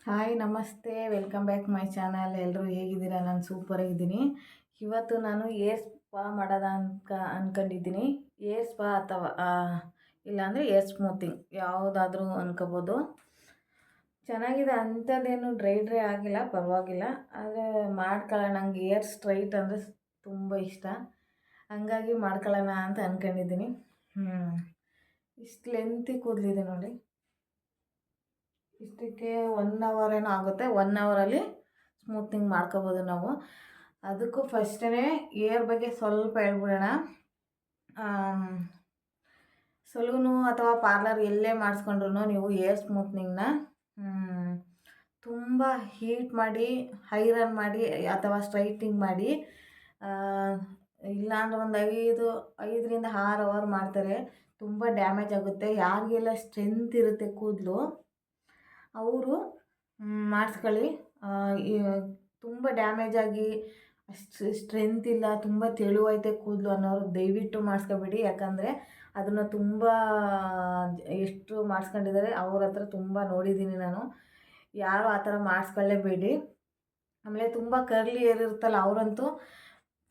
Hi ನಮಸ್ತೆ, welcome back my channel. ಎಲ್ಲರೂ ಹೇಗಿದ್ದೀರಾ? ನಾನು ಸೂಪರಾಗಿದ್ದೀನಿ. ಇವತ್ತು ನಾನು ಏರ್ ಸ್ಪಾ ಮಾಡೋದ ಅನ್ಕೊಂಡಿದ್ದೀನಿ. ಏರ್ ಸ್ಪಾ ಅಥವಾ ಇಲ್ಲಾಂದರೆ ಏರ್ ಸ್ಮೂತಿಂಗ್ ಯಾವುದಾದ್ರೂ ಅನ್ಕೋಬೋದು. ಚೆನ್ನಾಗಿದೆ, ಅಂಥದ್ದೇನು ಡ್ರೈ ಆಗಿಲ್ಲ, ಪರವಾಗಿಲ್ಲ. ಆದರೆ ಮಾಡ್ಕೊಳ್ಳೋಣ, ನಂಗೆ ಏರ್ ಸ್ಟ್ರೈಟ್ ಅಂದರೆ ತುಂಬ ಇಷ್ಟ. ಹಂಗಾಗಿ ಮಾಡ್ಕೊಳ್ಳೋಣ ಅಂತ ಅಂದ್ಕೊಂಡಿದ್ದೀನಿ. ಇಷ್ಟು ಲೆಂತಿ ಕೂದಲಿದೆ ನೋಡಿ. ಇಷ್ಟಕ್ಕೆ 1 ಅವರ್ ಏನೋ ಆಗುತ್ತೆ. 1 ಅವರಲ್ಲಿ ಸ್ಮೂತಿಂಗ್ ಮಾಡ್ಕೋಬೋದು ನಾವು. ಅದಕ್ಕೂ ಫಸ್ಟೇ ಏರ್ ಬಗ್ಗೆ ಸ್ವಲ್ಪ ಹೇಳ್ಬಿಡೋಣ. ಸಲೂನು ಅಥವಾ ಪಾರ್ಲರ್ ಎಲ್ಲೇ ಮಾಡಿಸ್ಕೊಂಡ್ರು ನೀವು ಏರ್ ಸ್ಮೂತ್ನಿಂಗ್ನ ತುಂಬ ಹೀಟ್ ಮಾಡಿ, ಐರನ್ ಮಾಡಿ ಅಥವಾ ಸ್ಟ್ರೈಟಿಂಗ್ ಮಾಡಿ, ಇಲ್ಲಾಂದ್ರೆ ಒಂದು 5ರಿಂದ 6 ಅವರ್ ಮಾಡ್ತಾರೆ. ತುಂಬ ಡ್ಯಾಮೇಜ್ ಆಗುತ್ತೆ. ಯಾರಿಗೆಲ್ಲ ಸ್ಟ್ರೆಂತ್ ಇರುತ್ತೆ ಕೂದಲು ಅವರು ಮಾಡಿಸ್ಕೊಳ್ಳಿ. ತುಂಬ ಡ್ಯಾಮೇಜ್ ಆಗಿ ಅಷ್ಟು ಸ್ಟ್ರೆಂತ್ ಇಲ್ಲ, ತುಂಬ ತೆಳುವೈತೆ ಕೂದಲು ಅನ್ನೋರು ದಯವಿಟ್ಟು ಮಾಡಿಸ್ಕೊಬೇಡಿ. ಯಾಕಂದರೆ ಅದನ್ನು ತುಂಬ ಎಷ್ಟು ಮಾಡಿಸ್ಕೊಂಡಿದ್ದಾರೆ ಅವ್ರ ಹತ್ರ ತುಂಬ ನೋಡಿದ್ದೀನಿ ನಾನು. ಯಾರು ಆ ಥರ ಮಾಡಿಸ್ಕೊಳ್ಳೇಬೇಡಿ. ಆಮೇಲೆ ತುಂಬ ಕರ್ಲಿ ಏರ್ ಇರುತ್ತಲ್ಲ ಅವರಂತೂ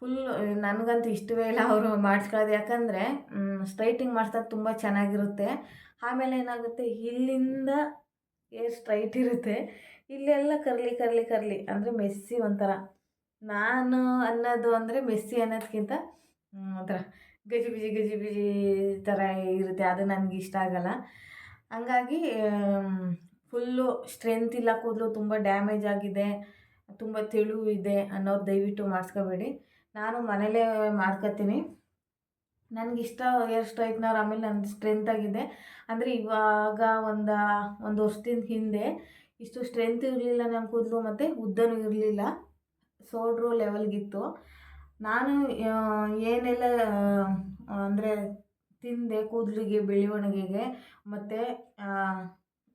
ಫುಲ್, ನನಗಂತೂ ಇಷ್ಟವೇ ಇಲ್ಲ ಅವರು ಮಾಡಿಸ್ಕೊಳ್ಳೋದು. ಯಾಕಂದರೆ ಸ್ಟ್ರೈಟಿಂಗ್ ಮಾಡಿಸ್ದಾಗ ತುಂಬ ಚೆನ್ನಾಗಿರುತ್ತೆ. ಆಮೇಲೆ ಏನಾಗುತ್ತೆ, ಇಲ್ಲಿಂದ ಏರ್ ಸ್ಟ್ರೈಟ್ ಇರುತ್ತೆ, ಇಲ್ಲೆಲ್ಲ ಕರ್ಲಿ ಕರ್ಲಿ ಕರ್ಲಿ ಅಂದರೆ ಮೆಸ್ಸಿ ಒಂಥರ. ನಾನು ಅನ್ನೋದು ಅಂದರೆ ಮೆಸ್ಸಿ ಅನ್ನೋದಕ್ಕಿಂತ ಒಂಥರ ಗಜಿಬಿಜಿ ಗಜಿಬಿಜಿ ಥರ ಇರುತ್ತೆ. ಅದು ನನಗೆ ಇಷ್ಟ ಆಗಲ್ಲ. ಹಂಗಾಗಿ ಫುಲ್ಲು ಸ್ಟ್ರೆಂತ್ ಇಲ್ಲ ಕೂದಲು, ತುಂಬ ಡ್ಯಾಮೇಜ್ ಆಗಿದೆ, ತುಂಬ ತೆಳು ಇದೆ ಅನ್ನೋರು ದಯವಿಟ್ಟು ಮಾಡಿಸ್ಕೋಬೇಡಿ. ನಾನು ಮನೇಲೇ ಮಾಡ್ಕೊತೀನಿ. ನನಗಿಷ್ಟ ಏರ್ ಸ್ಟ್ರೈಟ್ನರ್. ಆಮೇಲೆ ನನ್ನ ಸ್ಟ್ರೆಂತ್ ಆಗಿದೆ ಅಂದರೆ ಇವಾಗ ಒಂದು ವರ್ಷದಿಂದ ಹಿಂದೆ ಇಷ್ಟು ಸ್ಟ್ರೆಂತ್ ಇರಲಿಲ್ಲ ನನ್ನ ಕೂದಲು, ಮತ್ತು ಉದ್ದನೂ ಇರಲಿಲ್ಲ, ಸೋಡ್ರು ಲೆವೆಲ್ಗಿತ್ತು. ನಾನು ಏನೆಲ್ಲ ಅಂದರೆ ತಿಂದೆ ಕೂದಲಿಗೆ ಬೆಳವಣಿಗೆಗೆ, ಮತ್ತು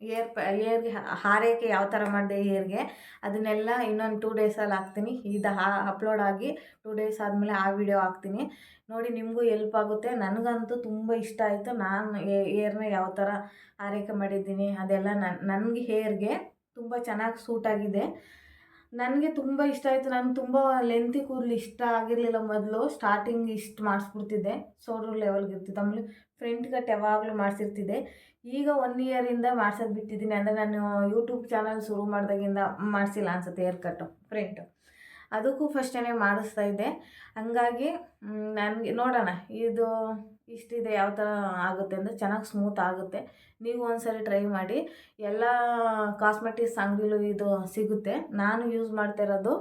ಏರ್ಗೆ ಹಾರೈಕೆ ಯಾವ ಥರ ಮಾಡಿದೆ ಏರ್ಗೆ, ಅದನ್ನೆಲ್ಲ ಇನ್ನೊಂದು 2 ಡೇಸಲ್ಲಿ ಹಾಕ್ತೀನಿ. ಇದು ಅಪ್ಲೋಡ್ ಆಗಿ 2 ಡೇಸ್ ಆದಮೇಲೆ ಆ ವಿಡಿಯೋ ಹಾಕ್ತೀನಿ ನೋಡಿ. ನಿಮಗೂ ಎಲ್ಪ್ ಆಗುತ್ತೆ. ನನಗಂತೂ ತುಂಬ ಇಷ್ಟ ಆಯಿತು. ನಾನು ಏರ್ನ ಯಾವ ಥರ ಆರೈಕೆ ಮಾಡಿದ್ದೀನಿ ಅದೆಲ್ಲ ನನಗೆ ಹೇರ್ಗೆ ತುಂಬ ಚೆನ್ನಾಗಿ ಸೂಟಾಗಿದೆ. ನನಗೆ ತುಂಬ ಇಷ್ಟ ಆಯಿತು. ನಾನು ತುಂಬ ಲೆಂತಿ ಕೂದಲು ಇಷ್ಟ ಆಗಿರಲಿಲ್ಲ ಮೊದಲು. ಸ್ಟಾರ್ಟಿಂಗ್ ಇಷ್ಟು ಮಾಡಿಸ್ಬಿಡ್ತಿದ್ದೆ, ಸೋಡ್ರು ಲೆವೆಲ್ಗೆ ಇರ್ತಿದ್ದೆ. ಆಮೇಲೆ ಫ್ರಂಟ್ ಕಟ್ ಯಾವಾಗಲೂ ಮಾಡಿಸಿರ್ತಿದ್ದೆ. ಈಗ 1 ಇಯರಿಂದ ಮಾಡ್ಸೋದು ಬಿಟ್ಟಿದ್ದೀನಿ. ಅಂದರೆ ನಾನು ಯೂಟ್ಯೂಬ್ ಚಾನಲ್ ಶುರು ಮಾಡಿದಾಗಿಂದ ಮಾಡಿಸಿಲ್ಲ ಅನಿಸುತ್ತೆ ಏರ್ ಕಟ್ಟು ಫ್ರಂಟು. ಅದಕ್ಕೂ ಫಸ್ಟೇ ಮಾಡಿಸ್ತಾ ಇದ್ದೆ. ಹಂಗಾಗಿ ನನಗೆ ನೋಡೋಣ ಇದು ಇಷ್ಟಿದೆ ಯಾವ ಥರ ಆಗುತ್ತೆ ಅಂದರೆ ಚೆನ್ನಾಗಿ ಸ್ಮೂತ್ ಆಗುತ್ತೆ. ನೀವು ಒಂದ್ಸರಿ ಟ್ರೈ ಮಾಡಿ. ಎಲ್ಲ ಕಾಸ್ಮೆಟಿಕ್ಸ್ ಅಂಗಡಿಲೂ ಇದು ಸಿಗುತ್ತೆ. ನಾನು ಯೂಸ್ ಮಾಡ್ತಾ ಇರೋದು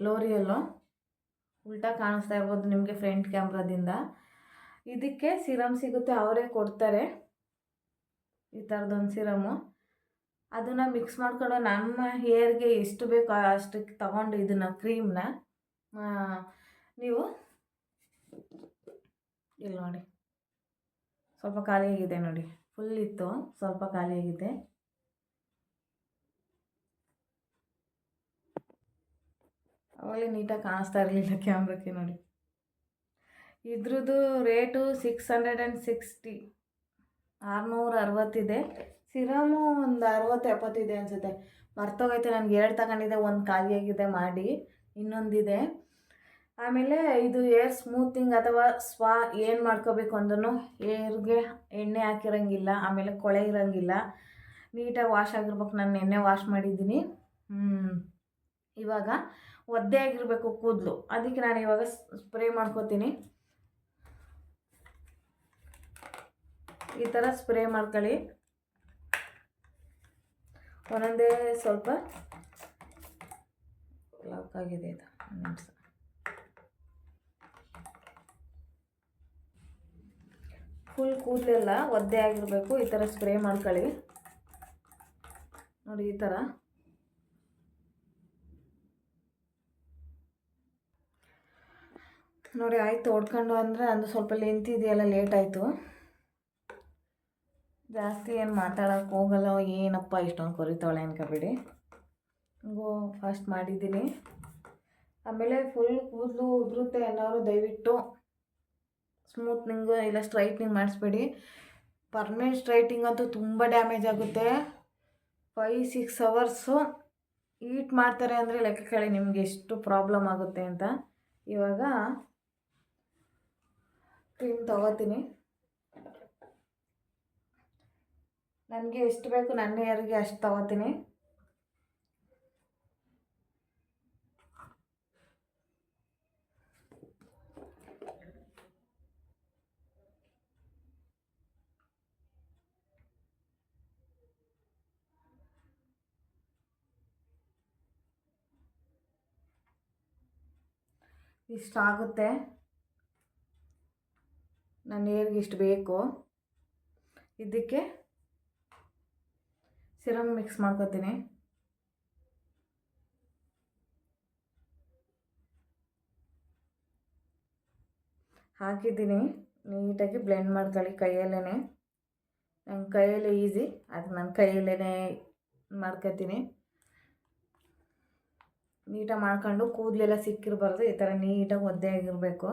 ಲೋರಿಯಲ್ಲು. ಉಲ್ಟಾ ಕಾಣಿಸ್ತಾ ಇರ್ಬೋದು ನಿಮಗೆ ಫ್ರಂಟ್ ಕ್ಯಾಮ್ರಾದಿಂದ. ಇದಕ್ಕೆ ಸಿರಮ್ ಸಿಗುತ್ತೆ, ಅವರೇ ಕೊಡ್ತಾರೆ ಈ ಥರದೊಂದು ಸಿರಮು. ಅದನ್ನು ಮಿಕ್ಸ್ ಮಾಡ್ಕೊಂಡು ನಮ್ಮ ಹೇರ್ಗೆ ಎಷ್ಟು ಬೇಕೋ ಅಷ್ಟಕ್ಕೆ ತಗೊಂಡು ಇದನ್ನು ಕ್ರೀಮ್ನ ನೀವು ಇಲ್ಲಿ ನೋಡಿ, ಸ್ವಲ್ಪ ಖಾಲಿಯಾಗಿದೆ ನೋಡಿ. ಫುಲ್ ಇತ್ತು, ಸ್ವಲ್ಪ ಖಾಲಿಯಾಗಿದೆ. ಅವಾಗಲೇ ನೀಟಾಗಿ ಕಾಣಿಸ್ತಾ ಇರಲಿಲ್ಲ ಕ್ಯಾಮ್ರಕ್ಕೆ ನೋಡಿ. ಇದ್ರದ್ದು ರೇಟು 660, 660 ಸಿರಮು ಒಂದು 60-70 ಇದೆ ಅನಿಸುತ್ತೆ. ಮರ್ತೋಗೈತೆ. ನನಗೆ 2 ತಗೊಂಡಿದ್ದೆ, ಒಂದು ಖಾಲಿಯಾಗಿದೆ ಮಾಡಿ, ಇನ್ನೊಂದಿದೆ. ಆಮೇಲೆ ಇದು ಏರ್ ಸ್ಮೂತಿಂಗ್ ಅಥವಾ ಸ್ಪಾ ಏನು ಮಾಡ್ಕೋಬೇಕು ಅಂದ್ರೂ ಏರ್ಗೆ ಎಣ್ಣೆ ಹಾಕಿರೋಂಗಿಲ್ಲ, ಆಮೇಲೆ ಕೊಳೆ ಇರೋಂಗಿಲ್ಲ, ನೀಟಾಗಿ ವಾಶ್ ಆಗಿರ್ಬೇಕು. ನಾನು ಎಣ್ಣೆ ವಾಶ್ ಮಾಡಿದ್ದೀನಿ. ಇವಾಗ ಒದ್ದೆ ಆಗಿರಬೇಕು ಕೂದಲು, ಅದಕ್ಕೆ ನಾನು ಇವಾಗ ಸ್ಪ್ರೇ ಮಾಡ್ಕೋತೀನಿ. ಈ ಥರ ಸ್ಪ್ರೇ ಮಾಡ್ಕೊಳ್ಳಿ. ಒಂದೊಂದೇ ಸ್ವಲ್ಪ ಲಾಕ್ ಆಗಿದೆ ಇದು. ಫುಲ್ ಕೂದಲೆಲ್ಲ ಒದ್ದೆ ಆಗಿರಬೇಕು. ಈ ಥರ ಸ್ಪ್ರೇ ಮಾಡ್ಕೊಳ್ಳಿ ನೋಡಿ. ಈ ಥರ ನೋಡಿ ಆಯಿತು. ಹೊಡ್ಕೊಂಡು ಅಂದರೆ ಅದು ಸ್ವಲ್ಪ ಲೆಂತ್ ಇದೆಯಲ್ಲ, ಲೇಟ್ ಆಯಿತು. ಜಾಸ್ತಿ ಏನು ಮಾತಾಡೋಕ್ಕೆ ಹೋಗಲ್ಲ. ಏನಪ್ಪ ಇಷ್ಟೊಂದು ಕೊರಿತಾಳೆ ಅನ್ಕೋಬೇಡಿ. ಹಂಗೋ ಫಾಸ್ಟ್ ಮಾಡಿದ್ದೀನಿ. ಆಮೇಲೆ ಫುಲ್ ಕೂದಲು ಉದುರುತ್ತೆ ಅನ್ನೋರು ದಯವಿಟ್ಟು ಸ್ಮೂತ್ನಿಂಗು ಇಲ್ಲ ಸ್ಟ್ರೈಟ್ನಿಂಗ್ ಮಾಡಿಸ್ಬೇಡಿ. ಪರ್ಮನೆಂಟ್ ಸ್ಟ್ರೈಟಿಂಗ್ ಅಂತೂ ತುಂಬ ಡ್ಯಾಮೇಜ್ ಆಗುತ್ತೆ. 5-6 ಅವರ್ಸು ಈಟ್ ಮಾಡ್ತಾರೆ ಅಂದರೆ ಲೆಕ್ಕ ಕೇಳಿ ನಿಮಗೆ ಎಷ್ಟು ಪ್ರಾಬ್ಲಮ್ ಆಗುತ್ತೆ ಅಂತ. ಇವಾಗ ಕ್ರೀಮ್ ತೊಗೋತೀನಿ. ನನಗೆ ಎಷ್ಟು ಬೇಕು ನನ್ನ ಹೇರಿಗೆ ಅಷ್ಟು ತೊಗೋತೀನಿ. ಇಷ್ಟಾಗುತ್ತೆ, ನನ್ನ ಹೇರ್ಗೆ ಇಷ್ಟು ಬೇಕು. ಇದಕ್ಕೆ ಸಿರಮ್ ಮಿಕ್ಸ್ ಮಾಡ್ಕೊತೀನಿ. ಹಾಕಿದ್ದೀನಿ, ನೀಟಾಗಿ ಬ್ಲೆಂಡ್ ಮಾಡ್ಕೊಳ್ಳಿ ಕೈಯಲ್ಲೇ. ನನ್ನ ಕೈಯಲ್ಲೇ ಈಸಿ, ಅದು ನನ್ನ ಕೈಯಲ್ಲೇ ಮಾಡ್ಕೊತೀನಿ. ನೀಟಾಗಿ ಮಾಡ್ಕೊಂಡು ಕೂದಲೆಲ್ಲ ಸಿಕ್ಕಿರಬಾರ್ದು, ಈ ಥರ ನೀಟಾಗಿ ಒದ್ದೆ ಆಗಿರಬೇಕು.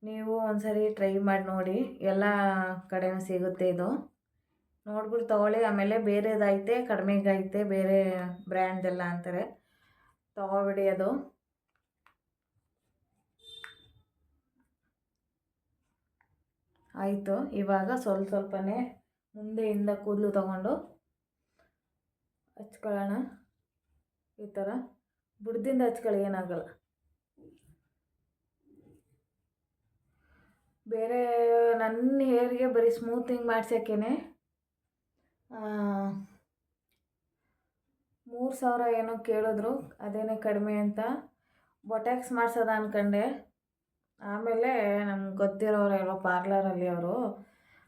ನೀವು ಒಂದ್ಸರಿ ಟ್ರೈ ಮಾಡಿ ನೋಡಿ, ಎಲ್ಲ ಕಡೆನೂ ಸಿಗುತ್ತೆ ಇದು. ನೋಡ್ಬಿಟ್ಟು ತೊಗೊಳ್ಳಿ. ಆಮೇಲೆ ಬೇರೆದೈತೆ ಕಡಿಮೆಗೈತೆ ಬೇರೆ ಬ್ರ್ಯಾಂಡ್ದೆಲ್ಲ ಅಂತಾರೆ, ತೊಗೊಬಿಡಿ. ಅದು ಆಯಿತು. ಇವಾಗ ಸ್ವಲ್ಪನೇ ಮುಂದೆಯಿಂದ ಕೂದಲು ತಗೊಂಡು ಹಚ್ಕೊಳ್ಳೋಣ. ಈ ಥರ ಬುಡದಿಂದ ಹಚ್ಕೊಳ್ಳಿ, ಏನಾಗಲ್ಲ. ಬೇರೆ ನನ್ನ ಹೇರ್ಗೆ ಬರೀ ಸ್ಮೂತಿಂಗ್ ಮಾಡ್ಸೋಕ್ಕೇ 3,000 ಏನೋ ಕೇಳಿದ್ರು, ಅದೇನೇ ಕಡಿಮೆ ಅಂತ. ಬೊಟ್ಯಾಕ್ಸ್ ಮಾಡ್ಸೋದ ಅಂದ್ಕೊಂಡೆ. ಆಮೇಲೆ ನಮ್ಗೆ ಗೊತ್ತಿರೋರು ಎಲ್ಲೋ ಪಾರ್ಲರಲ್ಲಿ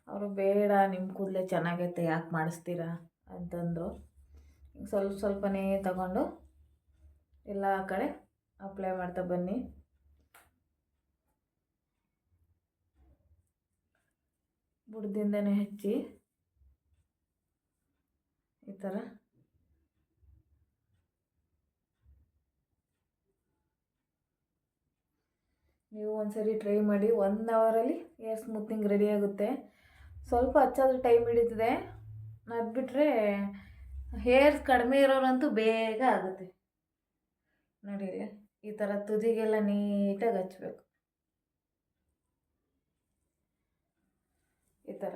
ಅವರು ಬೇಡ, ನಿಮ್ಮ ಕೂದಲೇ ಚೆನ್ನಾಗೈತೆ, ಯಾಕೆ ಮಾಡಿಸ್ತೀರಾ ಅಂತಂದರು. ಸ್ವಲ್ಪನೇ ತಗೊಂಡು ಎಲ್ಲ ಕಡೆ ಅಪ್ಲೈ ಮಾಡ್ತಾ ಬನ್ನಿ. ಬುಡದಿಂದನೇ ಹಚ್ಚಿ ಈ ಥರ. ನೀವು ಒಂದ್ಸರಿ ಟ್ರೈ ಮಾಡಿ, 1 ಅವರಲ್ಲಿ ಹೇರ್ ಸ್ಮೂತ್ನಿಂಗ್ ರೆಡಿ ಆಗುತ್ತೆ. ಸ್ವಲ್ಪ ಹಚ್ಚೋದು ಟೈಮ್ ಹಿಡಿತದೆ, ಅದು ಬಿಟ್ಟರೆ ಹೇರ್ ಕಡಿಮೆ ಇರೋರಂತೂ ಬೇಗ ಆಗುತ್ತೆ. ನೋಡಿ, ಈ ಥರ ತುದಿಗೆಲ್ಲ ನೀಟಾಗಿ ಹಚ್ಚಬೇಕು. ಈ ಥರ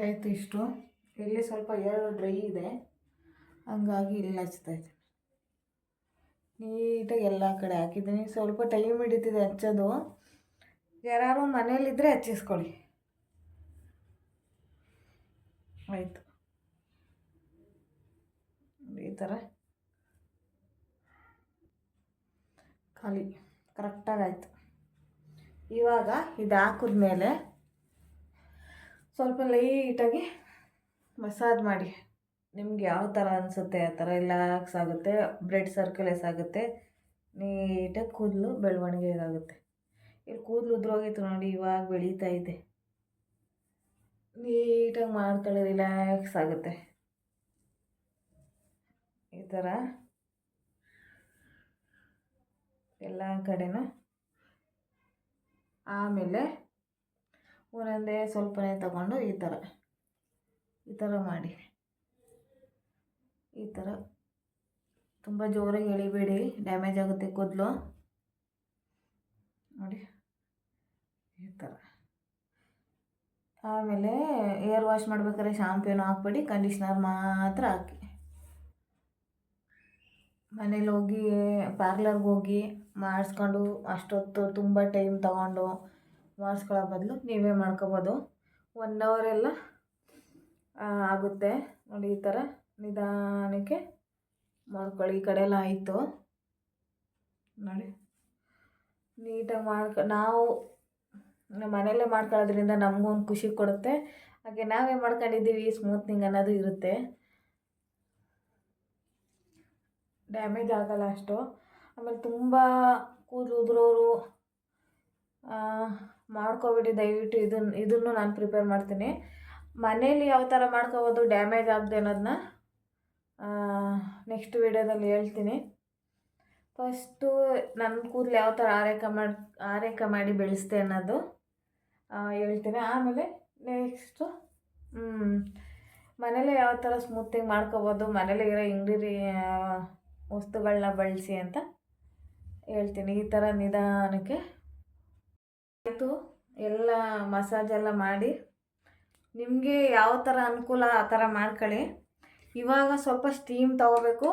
ಆಯಿತು. ಇಷ್ಟು ಇಲ್ಲಿ ಸ್ವಲ್ಪ ಹೇರ್ ಡ್ರೈ ಇದೆ, ಹಂಗಾಗಿ ಇಲ್ಲಿ ಹಚ್ತಾಯಿದ್ದೀನಿ. ನೀಟಾಗಿ ಎಲ್ಲ ಕಡೆ ಹಾಕಿದ್ದೀನಿ. ಸ್ವಲ್ಪ ಟೈಮ್ ಹಿಡಿತಿದೆ ಹಚ್ಚೋದು. ಯಾರು ಮನೇಲಿದ್ದರೆ ಹಚ್ಚಿಸ್ಕೊಳ್ಳಿ. ಆಯಿತು, ಈ ಥರ ಖಾಲಿ ಕರೆಕ್ಟಾಗಿ ಆಯಿತು. ಇವಾಗ ಇದು ಹಾಕಿದ್ಮೇಲೆ ಸ್ವಲ್ಪ ಲೈಟಾಗಿ ಮಸಾಜ್ ಮಾಡಿ. ನಿಮ್ಗೆ ಯಾವ ಥರ ಅನಿಸುತ್ತೆ ಆ ಥರ ರಿಲ್ಯಾಕ್ಸ್ ಆಗುತ್ತೆ, ಬ್ಲಡ್ ಸರ್ಕ್ಯುಲೇಸ್ ಆಗುತ್ತೆ, ನೀಟಾಗಿ ಕೂದಲು ಬೆಳವಣಿಗೆ ಆಗುತ್ತೆ. ಇಲ್ಲಿ ಕೂದಲು ಉದ್ರೋಗಿತ್ತು ನೋಡಿ, ಇವಾಗ ಬೆಳೀತಾ ಇದೆ. ನೀಟಾಗಿ ಮಾಡ್ಕೊಳ್ಳಿ, ರಿಲ್ಯಾಕ್ಸ್ ಆಗುತ್ತೆ ಈ ಥರ ಎಲ್ಲ ಕಡೆನೂ. ಆಮೇಲೆ ಒಂದೊಂದೇ ಸ್ವಲ್ಪನೇ ತಗೊಂಡು ಈ ಥರ ಮಾಡಿ. ಈ ಥರ ತುಂಬ ಜೋರಾಗಿ ಎಳಿಬೇಡಿ, ಡ್ಯಾಮೇಜ್ ಆಗುತ್ತೆ ಕೂದಲು. ನೋಡಿ ಈ ಥರ. ಆಮೇಲೆ ಏರ್ ವಾಶ್ ಮಾಡ್ಬೇಕಾದ್ರೆ ಶಾಂಪು ಏನೂ ಹಾಕ್ಬೇಡಿ, ಕಂಡೀಷ್ನರ್ ಮಾತ್ರ ಹಾಕಿ. ಮನೇಲಿ ಹೋಗಿ ಪಾರ್ಲರ್ಗೆ ಹೋಗಿ ಮಾಡಿಸ್ಕೊಂಡು ಅಷ್ಟೊತ್ತು ತುಂಬ ಟೈಮ್ ತಗೊಂಡು ಮಾಡಿಸ್ಕೊಳ್ಳೋ ಬದಲು ನೀವೇ ಮಾಡ್ಕೊಬೋದು. 1 ಅವರೆಲ್ಲ ಆಗುತ್ತೆ. ನೋಡಿ, ಈ ಥರ ನಿಧಾನಕ್ಕೆ ಮಾಡ್ಕೊಳ್ಳಿ. ಈ ಕಡೆ ಎಲ್ಲ ಆಯಿತು ನೋಡಿ, ನೀಟಾಗಿ ನಾವು ಮನೆಯಲ್ಲೇ ಮಾಡ್ಕೊಳ್ಳೋದ್ರಿಂದ ನಮಗೂ ಒಂದು ಖುಷಿ ಕೊಡುತ್ತೆ. ಹಾಗೆ ನಾವೇ ಮಾಡ್ಕೊಂಡಿದ್ದೀವಿ ಸ್ಮೂತ್ನಿಂಗ್ ಅನ್ನೋದು ಇರುತ್ತೆ, ಡ್ಯಾಮೇಜ್ ಆಗೋಲ್ಲ ಅಷ್ಟು. ಆಮೇಲೆ ತುಂಬ ಕೂದಲು ಉದುರೋರು ಮಾಡ್ಕೊಬಿಡಿ ದಯವಿಟ್ಟು. ಇದನ್ನು ನಾನು ಪ್ರಿಪೇರ್ ಮಾಡ್ತೀನಿ. ಮನೇಲಿ ಯಾವ ಥರ ಮಾಡ್ಕೊಬೋದು ಡ್ಯಾಮೇಜ್ ಆಗದೆ ಅನ್ನೋದನ್ನ ನೆಕ್ಸ್ಟ್ ವೀಡಿಯೋದಲ್ಲಿ ಹೇಳ್ತೀನಿ. ಫಸ್ಟು ನನ್ನ ಕೂದಲು ಯಾವ ಥರ ಆರೈಕೆ ಮಾಡಿ ಬೆಳೆಸ್ದೆ ಅನ್ನೋದು ಹೇಳ್ತೀನಿ. ಆಮೇಲೆ ನೆಕ್ಸ್ಟು ಮನೇಲೇ ಯಾವ ಥರ ಸ್ಮೂತಿಂಗ್ ಮಾಡ್ಕೋಬೋದು, ಮನೇಲೇ ಇರೋ ವಸ್ತುಗಳನ್ನ ಬಳಸಿ ಅಂತ ಹೇಳ್ತೀನಿ. ಈ ಥರ ನಿಧಾನಕ್ಕೆ ಆಯಿತು ಎಲ್ಲ ಮಸಾಜೆಲ್ಲ ಮಾಡಿ ನಿಮಗೆ ಯಾವ ಥರ ಅನುಕೂಲ ಆ ಥರ ಮಾಡ್ಕೊಳ್ಳಿ. ಇವಾಗ ಸ್ವಲ್ಪ ಸ್ಟೀಮ್ ತೊಗೋಬೇಕು.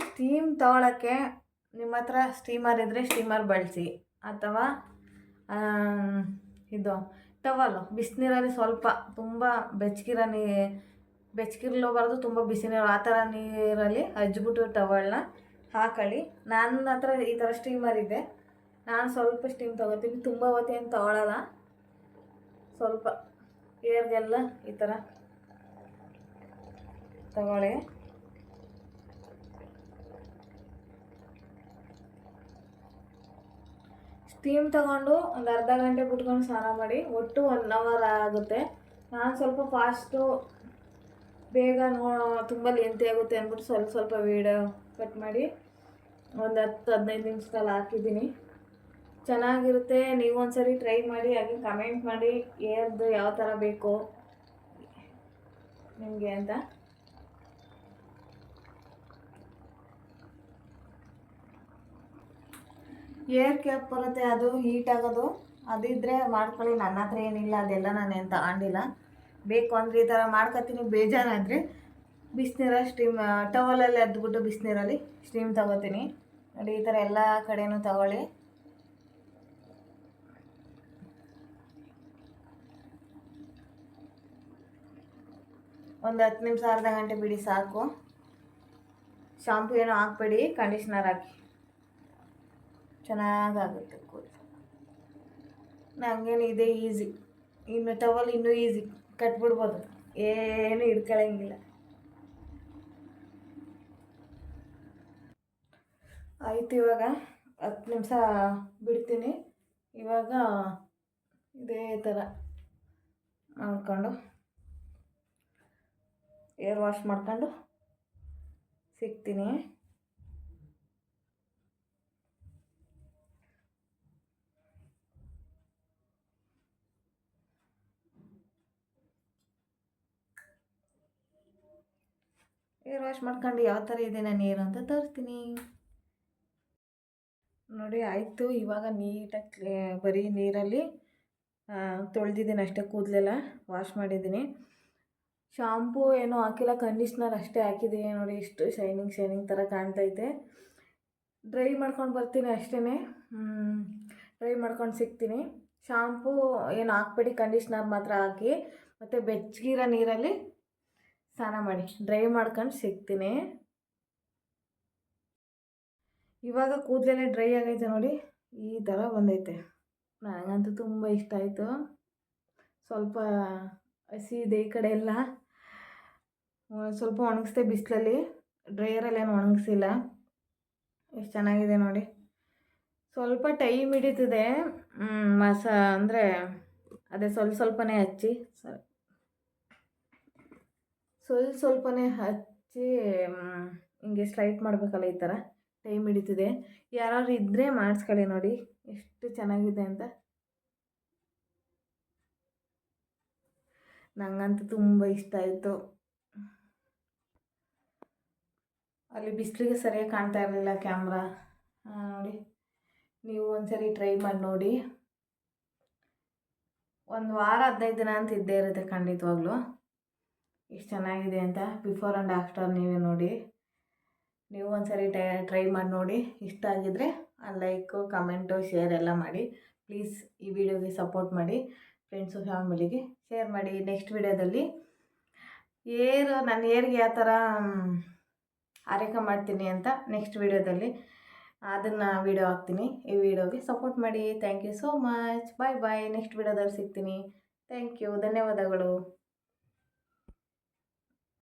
ಸ್ಟೀಮ್ ತೊಗೊಳಕ್ಕೆ ನಿಮ್ಮ ಹತ್ರ ಸ್ಟೀಮರ್ ಇದ್ದರೆ ಸ್ಟೀಮರ್ ಬಳಸಿ, ಅಥವಾ ಇದು ಟವಲ್ಲು ಬಿಸಿನೀರಲ್ಲಿ ಸ್ವಲ್ಪ ತುಂಬ ಬೆಚ್ಚಗಿರ್ಲೋಬಾರ್ದು, ತುಂಬ ಬಿಸಿ ನೀರು ಆ ಥರ ನೀರಲ್ಲಿ ಹಚ್ಬಿಟ್ಟು ಟವಲ್ನ ಹಾಕೊಳ್ಳಿ. ನನ್ನ ಹತ್ರ ಈ ಥರ ಸ್ಟೀಮರ್ ಇದೆ, ನಾನು ಸ್ವಲ್ಪ ಸ್ಟೀಮ್ ತೊಗೋತೀನಿ, ತುಂಬ ಹೊತ್ತೇನು ತೊಗೊಳಲ್ಲ. ಸ್ವಲ್ಪ ಏರ್ಗೆಲ್ಲ ಈ ಥರ ತಗೊಳ್ಳಿ. ಸ್ಟೀಮ್ ತಗೊಂಡು ಒಂದು ಅರ್ಧ ಗಂಟೆ ಬಿಟ್ಕೊಂಡು ಸ್ನಾನ ಮಾಡಿ. ಒಟ್ಟು 1 ಅವರ್ ಆಗುತ್ತೆ. ನಾನು ಸ್ವಲ್ಪ ಫಾಸ್ಟು ಬೇಗ ತುಂಬ ಲೆಂತಿ ಆಗುತ್ತೆ ಅಂದ್ಬಿಟ್ಟು ಸ್ವಲ್ಪ ವೀಡಿಯೋ ಕಟ್ ಮಾಡಿ ಒಂದು 10-15 ನಿಮಿಷದಲ್ಲಿ ಹಾಕಿದ್ದೀನಿ. ಚೆನ್ನಾಗಿರುತ್ತೆ. ನೀವು ಒಂದ್ಸರಿ ಟ್ರೈ ಮಾಡಿ, ಹಾಗೆ ಕಮೆಂಟ್ ಮಾಡಿ ಏರ್ದು ಯಾವ ಥರ ಬೇಕು ನಿಮಗೆ ಅಂತ. ಏರ್ ಕ್ಯಾಪ್ ಬರುತ್ತೆ, ಅದು ಹೀಟ್ ಆಗೋದು, ಅದಿದ್ದರೆ ಮಾಡ್ಕೊಳ್ಳಿ. ನನ್ನ ಹತ್ರ ಏನಿಲ್ಲ, ಅದೆಲ್ಲ ನಾನೇನು ತಗೊಂಡಿಲ್ಲ. ಬೇಕು ಅಂದರೆ ಈ ಥರ ಮಾಡ್ಕೊತೀನಿ. ಬೇಜಾರಾದರೆ ಬಿಸಿನೀರಲ್ಲಿ ಸ್ಟೀಮ್ ಟವಲಲ್ಲಿ ಎದ್ಬಿಟ್ಟು ಬಿಸಿನೀರಲ್ಲಿ ಸ್ಟೀಮ್ ತಗೋತೀನಿ. ನೋಡಿ ಈ ಥರ ಎಲ್ಲ ಕಡೆಯೂ ತಗೊಳ್ಳಿ. ಒಂದು 10 ನಿಮಿಷ ಅರ್ಧ ಗಂಟೆ ಬಿಡಿ ಸಾಕು. ಶಾಂಪು ಏನೂ ಹಾಕ್ಬೇಡಿ, ಕಂಡೀಷ್ನರ್ ಹಾಕಿ, ಚೆನ್ನಾಗಾಗುತ್ತೆ ಕೂದಲು. ನನಗೇನು ಇದೆ ಈಸಿ. ಇನ್ನು ಟವಲ್ ಇನ್ನೂ ಈಸಿ, ಕಟ್ಬಿಡ್ಬೋದು, ಏನು ಹಿಡ್ಕೊಳ್ಳಂಗಿಲ್ಲ. ಆಯಿತು, ಇವಾಗ 10 ನಿಮಿಷ ಬಿಡ್ತೀನಿ. ಇವಾಗ ಇದೇ ಥರ ಮಾಡ್ಕೊಂಡು ಏರ್ ವಾಶ್ ಮಾಡ್ಕೊಂಡು ಸಿಗ್ತೀನಿ. ಏರ್ ವಾಶ್ ಮಾಡ್ಕೊಂಡು ಯಾವ ಥರ ಇದೆ ನಾನು ನೀರು ಅಂತ ತೋರಿಸ್ತೀನಿ ನೋಡಿ. ಆಯಿತು, ಇವಾಗ ನೀಟಾಗಿ ಬರೀ ನೀರಲ್ಲಿ ತೊಳೆದಿದ್ದೀನಿ ಅಷ್ಟೇ. ಕೂದಲೆಲ್ಲ ವಾಶ್ ಮಾಡಿದ್ದೀನಿ. ಶಾಂಪೂ ಏನೂ ಹಾಕಿಲ್ಲ, ಕಂಡೀಷ್ನರ್ ಅಷ್ಟೇ ಹಾಕಿದ್ದೀನಿ. ನೋಡಿ ಇಷ್ಟು ಶೈನಿಂಗ್ ಥರ ಕಾಣ್ತೈತೆ. ಡ್ರೈ ಮಾಡ್ಕೊಂಡು ಬರ್ತೀನಿ ಅಷ್ಟೇ. ಡ್ರೈ ಮಾಡ್ಕೊಂಡು ಸಿಗ್ತೀನಿ. ಶಾಂಪೂ ಏನು ಹಾಕ್ಬೇಡಿ, ಕಂಡೀಷ್ನರ್ ಮಾತ್ರ ಹಾಕಿ, ಮತ್ತು ಬೆಚ್ಚಗಿರೋ ನೀರಲ್ಲಿ ಸ್ನಾನ ಮಾಡಿ. ಡ್ರೈ ಮಾಡ್ಕೊಂಡು ಸಿಗ್ತೀನಿ. ಇವಾಗ ಕೂದಲೆಲ್ಲ ಡ್ರೈ ಆಗೈತೆ ನೋಡಿ, ಈ ಥರ ಬಂದೈತೆ. ನನಗಂತೂ ತುಂಬ ಇಷ್ಟ ಆಯಿತು. ಸ್ವಲ್ಪ ಹಸಿ ಇದೆ ಈ ಕಡೆ ಎಲ್ಲ. ಸ್ವಲ್ಪ ಒಣಗಿಸ್ದೆ ಬಿಸಿಲಲ್ಲಿ, ಡ್ರೈಯರಲ್ಲಿ ಏನು ಒಣಗಿಸಿಲ್ಲ. ಎಷ್ಟು ಚೆನ್ನಾಗಿದೆ ನೋಡಿ. ಸ್ವಲ್ಪ ಟೈಮ್ ಹಿಡಿತದೆ ಅಂದರೆ ಅದೇ ಸ್ವಲ್ಪನೇ ಹಚ್ಚಿ ಸ್ವಲ್ಪನೇ ಹಚ್ಚಿ ಹಿಂಗೆ ಸ್ಟ್ರೈಟ್ ಮಾಡಬೇಕಲ್ಲ, ಈ ಥರ ಟೈಮ್ ಹಿಡಿತಿದೆ. ಯಾರಾದ್ರು ಇದ್ದರೆ ಮಾಡಿಸ್ಕೊಳ್ಳಿ. ನೋಡಿ ಎಷ್ಟು ಚೆನ್ನಾಗಿದೆ ಅಂತ. ನನಗಂತೂ ತುಂಬ ಇಷ್ಟ ಆಯಿತು. ಅಲ್ಲಿ ಬಿಸಿಲಿಗೆ ಸರಿಯಾಗಿ ಕಾಣ್ತಾ ಇರಲಿಲ್ಲ ಕ್ಯಾಮ್ರಾ. ನೋಡಿ, ನೀವು ಒಂದ್ಸರಿ ಟ್ರೈ ಮಾಡಿ ನೋಡಿ. 1 ವಾರ 15 ದಿನ ಅಂತ ಇದ್ದೇ ಇರುತ್ತೆ ಖಂಡಿತವಾಗ್ಲೂ. ಎಷ್ಟು ಚೆನ್ನಾಗಿದೆ ಅಂತ. ಬಿಫೋರ್ ಆ್ಯಂಡ್ ಆಫ್ಟರ್ ನೀವೇ ನೋಡಿ. ನೀವು ಒಂದ್ಸರಿ ಟ್ರೈ ಮಾಡಿ ನೋಡಿ. ಇಷ್ಟ ಆಗಿದ್ದರೆ ಲೈಕು, ಕಮೆಂಟು, ಶೇರ್ ಎಲ್ಲ ಮಾಡಿ. ಪ್ಲೀಸ್ ಈ ವಿಡಿಯೋಗೆ ಸಪೋರ್ಟ್ ಮಾಡಿ. ಫ್ರೆಂಡ್ಸು ಫ್ಯಾಮಿಲಿಗೆ ಶೇರ್ ಮಾಡಿ. ನೆಕ್ಸ್ಟ್ ವಿಡಿಯೋದಲ್ಲಿ ನನ್ನ ಏರ್ಗೆ ಯಾವ ಥರ ಆರೈಕೆ ಮಾಡ್ತೀನಿ ಅಂತ ನೆಕ್ಸ್ಟ್ ವಿಡಿಯೋದಲ್ಲಿ ಅದನ್ನು ವಿಡಿಯೋ ಹಾಕ್ತೀನಿ. ಈ ವಿಡಿಯೋಗೆ ಸಪೋರ್ಟ್ ಮಾಡಿ. Thank you so much. Bye. Next ವಿಡಿಯೋದಲ್ಲಿ ಸಿಗ್ತೀನಿ. Thank you. ಧನ್ಯವಾದಗಳು.